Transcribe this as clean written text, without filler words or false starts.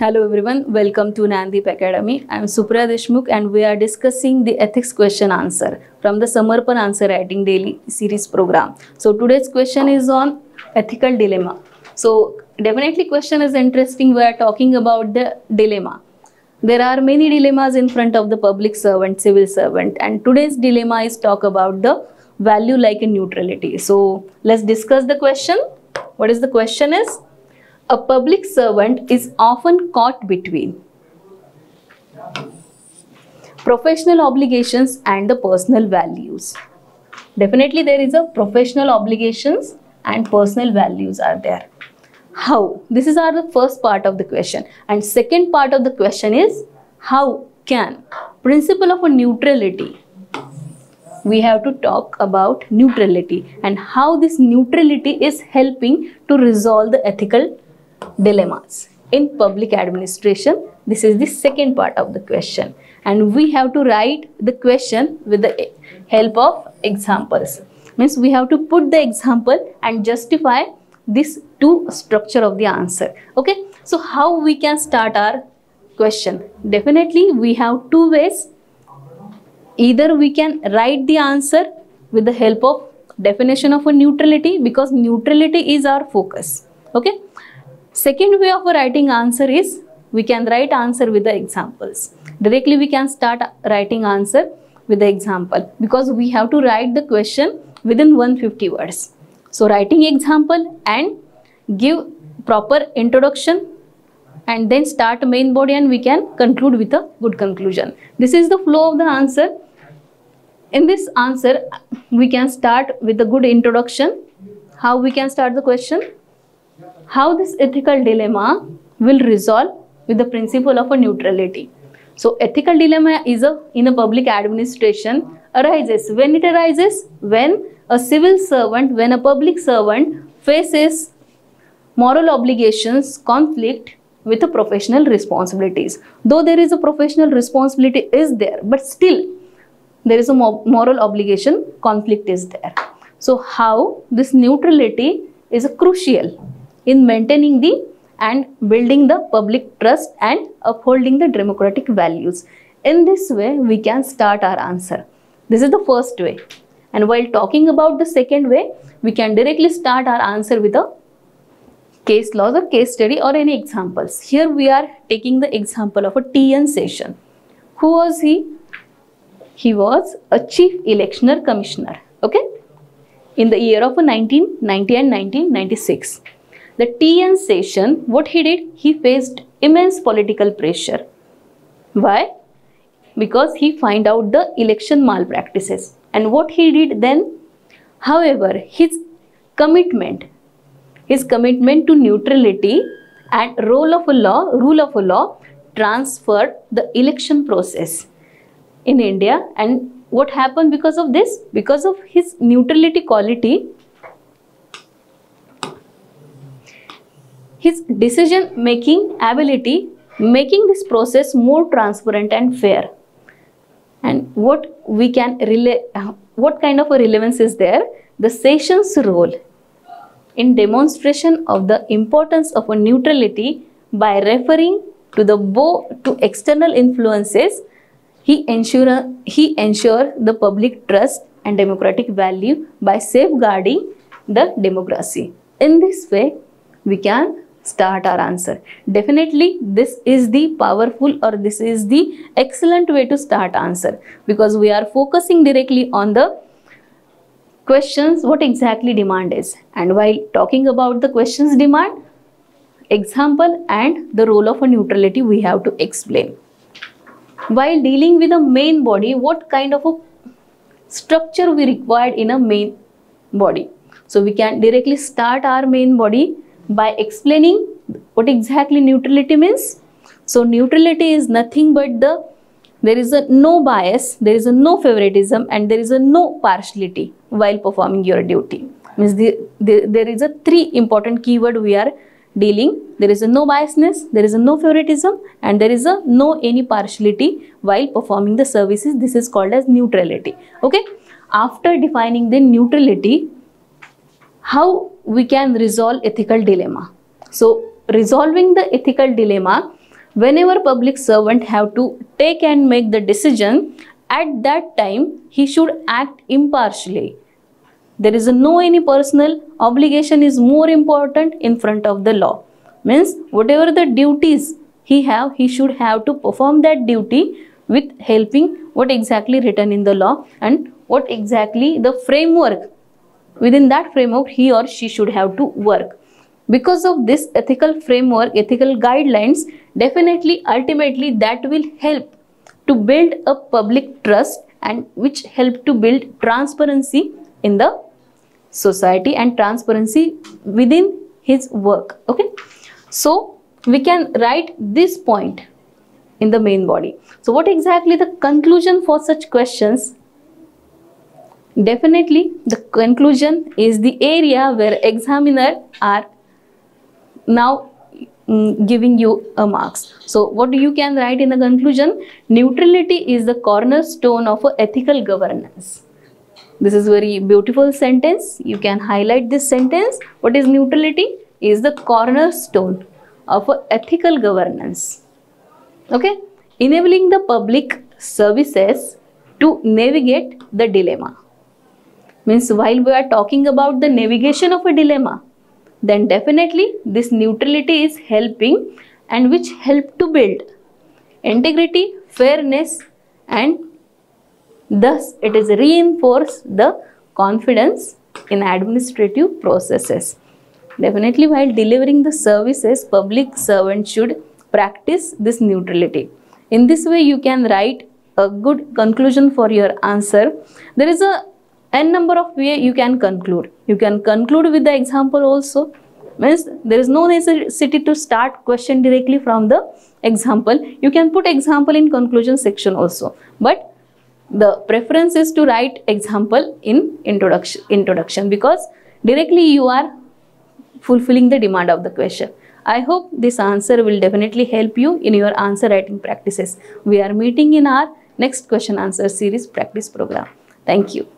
Hello everyone, welcome to Nandeep Academy. I am Supriya Deshmukh and we are discussing the ethics question answer from the Samarpan Answer Writing Daily Series program. So today's question is on ethical dilemma. So definitely question is interesting. We are talking about the dilemma. There are many dilemmas in front of the public servant, civil servant, and today's dilemma is talk about the value like a neutrality. So let's discuss the question. What is the question is? A public servant is often caught between professional obligations and the personal values. Definitely there is a professional obligations and personal values are there. How? This is the first part of the question. And second part of the question is, how can principle of a neutrality? We have to talk about neutrality and how this neutrality is helping to resolve the ethical dilemmas in public administration. This is the second part of the question, and we have to write the question with the help of examples. Means we have to put the example and justify this two structure of the answer. Okay, so how we can start our question? Definitely we have two ways. Either we can write the answer with the help of definition of a neutrality, because neutrality is our focus. Okay. Second way of writing answer is we can write answer with the examples. Directly we can start writing answer with the example, because we have to write the question within 150 words. So writing example and give proper introduction and then start main body, and we can conclude with a good conclusion. This is the flow of the answer. In this answer we can start with a good introduction. How we can start the question? How this ethical dilemma will resolve with the principle of a neutrality. So ethical dilemma is in a public administration arises. When it arises? When a civil servant, when a public servant faces moral obligations conflict with the professional responsibilities. Though there is a professional responsibility is there, but still there is a moral obligation conflict is there. So how this neutrality is crucial in maintaining the and building the public trust and upholding the democratic values. In this way we can start our answer. This is the first way. And while talking about the second way, we can directly start our answer with a case laws or case study or any examples. Here we are taking the example of a T.N. Seshan. Who was he? He was a chief electioner commissioner. Okay, in the year of 1990 and 1996. The T.N. Seshan, what he did? He faced immense political pressure. Why? Because he found out the election malpractices. And what he did then? However, his commitment to neutrality and rule of law transferred the election process in India. And what happened because of this? Because of his neutrality quality, his decision making ability, making this process more transparent and fair. And what we can what kind of a relevance is there? The Session's role in demonstration of the importance of a neutrality by referring to to external influences, he ensure the public trust and democratic value by safeguarding the democracy. In this way we can start our answer. Definitely this is the powerful, or this is the excellent way to start answer, because we are focusing directly on the questions what exactly demand is. And while talking about the questions demand, example and the role of a neutrality we have to explain. While dealing with a main body, what kind of a structure we required in a main body? So we can directly start our main body by explaining what exactly neutrality means. So neutrality is nothing but there is a no bias, there is a no favoritism, and there is a no partiality while performing your duty. Means there is a three important keyword we are dealing. There is a no biasness, there is a no favoritism, and there is a no any partiality while performing the services. This is called as neutrality. Okay. After defining the neutrality, how we can resolve ethical dilemma? So resolving the ethical dilemma, whenever public servant have to take and make the decision, at that time he should act impartially. There is no any personal obligation is more important in front of the law. Means whatever the duties he have, he should have to perform that duty with helping what exactly written in the law and what exactly the framework. Within that framework he or she should have to work. Because of this ethical framework, ethical guidelines, definitely ultimately that will help to build a public trust and which help to build transparency in the society and transparency within his work. Okay, so we can write this point in the main body. So what exactly the conclusion for such questions? Definitely the conclusion is the area where examiner are now giving you a marks. So what you can write in the conclusion? Neutrality is the cornerstone of ethical governance. This is very beautiful sentence. You can highlight this sentence. What is neutrality? Is the cornerstone of ethical governance. Okay, enabling the public services to navigate the dilemma. Means while we are talking about the navigation of a dilemma, then definitely this neutrality is helping and which help to build integrity, fairness, and thus it is reinforce the confidence in administrative processes. Definitely while delivering the services, public servants should practice this neutrality. In this way you can write a good conclusion for your answer. There is a n number of way you can conclude. You can conclude with the example also. Means there is no necessity to start question directly from the example. You can put example in conclusion section also. But the preference is to write example in introduction because directly you are fulfilling the demand of the question. I hope this answer will definitely help you in your answer writing practices. We are meeting in our next question answer series practice program. Thank you.